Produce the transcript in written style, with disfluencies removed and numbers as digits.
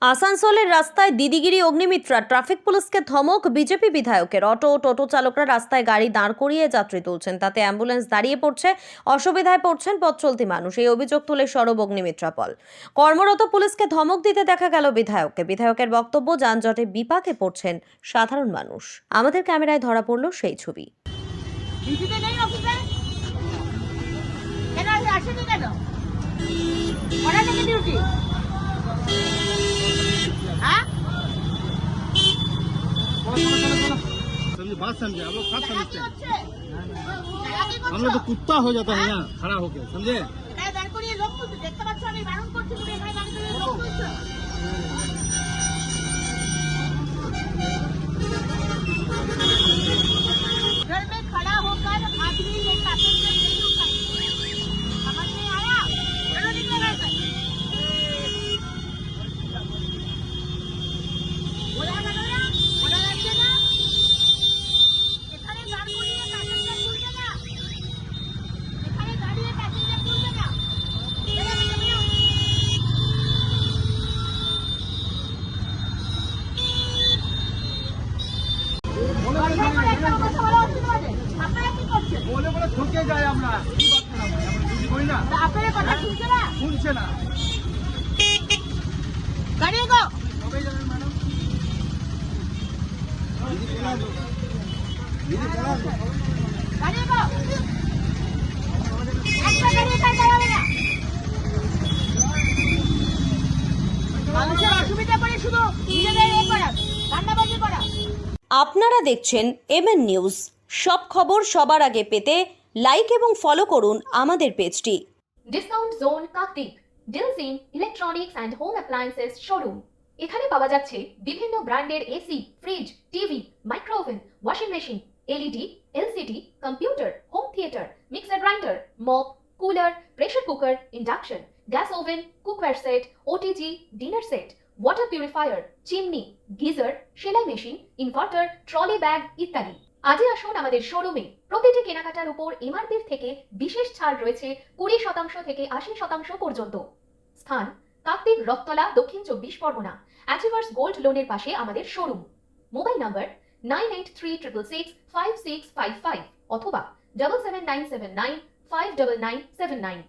আসানসোলের রাস্তায় দিদিগিরি অগ্নিমিত্রা, ট্রাফিক পুলিশকে ধমক বিজেপি বিধায়কের। অটো ও টোটো চালকরা রাস্তায় গাড়ি দাঁড় করিয়ে যাত্রী তুলছেন, তাতে অ্যাম্বুলেন্স দাঁড়িয়ে পড়ছে, অসুবিধায় পড়ছেন পথ চলতি মানুষ। এই অভিযোগ তুলে সরব অগ্নিমিত্রা পল। কর্মরত পুলিশকে ধমক দিতে দেখা গেল বিধায়ককে। বিধায়কের বক্তব্য, যানজটে বিপাকে পড়ছেন সাধারণ মানুষ। আমাদের ক্যামেরায় ধরা পড়ল সেই ছবি। बात समझे, हम लोग सब समझते हैं। हम लोग तो कुत्ता हो जाता है यहाँ खड़ा होके, समझे? घर में खड़ा होकर आदमी ये पैसेंजर नहीं उठाएंगे, समझ में आया? चलो निकलो घर से। बोला লাগছে না? এখানে দাঁড় করিয়ে প্যাসেঞ্জার তুলবে না, এখানে দাঁড়িয়ে প্যাসেঞ্জার তুলবে না। बोले बोले ठुके जाए আমরা কি করতে আমরা বুঝি কই না আপনারা কথা শুনছে না? শুনছে না। দাঁড়িয়ে গো। কবে যাবেন ম্যাডাম? দিদি চলা তো। দাঁড়িয়ে গো। একটা গাড়ি কাটা যাবে না। মানুষের অসুবিধা করে শুধু নিজেদের এ করা, ঠান্ডাবাজি করা। আপনারা দেখছেন এমএন নিউজ। সব খবর সবার আগে পেতে লাইক এবং ফলো করুন আমাদের পেজটি। ডিসকাউন্ট জোন কাকদ্বীপ, ডিলসিন electronics and home appliances showroom. এখানে পাওয়া যাচ্ছে বিভিন্ন ব্র্যান্ডের AC, fridge, TV, microwave, washing machine, LED, LCD, computer, home theatre, mixer grinder, mop, cooler, pressure cooker, induction, gas oven, cookware set, OTG, dinner set, water purifier, chimney, geyser, সেলাই machine, inverter, trolley bag ইত্যাদি। আজই আসুন আমাদের শোরুমে। প্রতিটি কেনাকাটার উপর এমআরপির থেকে বিশেষ ছাড় রয়েছে 20% থেকে 80% পর্যন্ত। স্থান কাকদ্বীপ, রথতলা, দক্ষিণ 24 পরগনা। অ্যাচিভার্স গোল্ড লোনের পাশে আমাদের শোরুম। মোবাইল নাম্বার 9836665655 অথবা 77979 59979।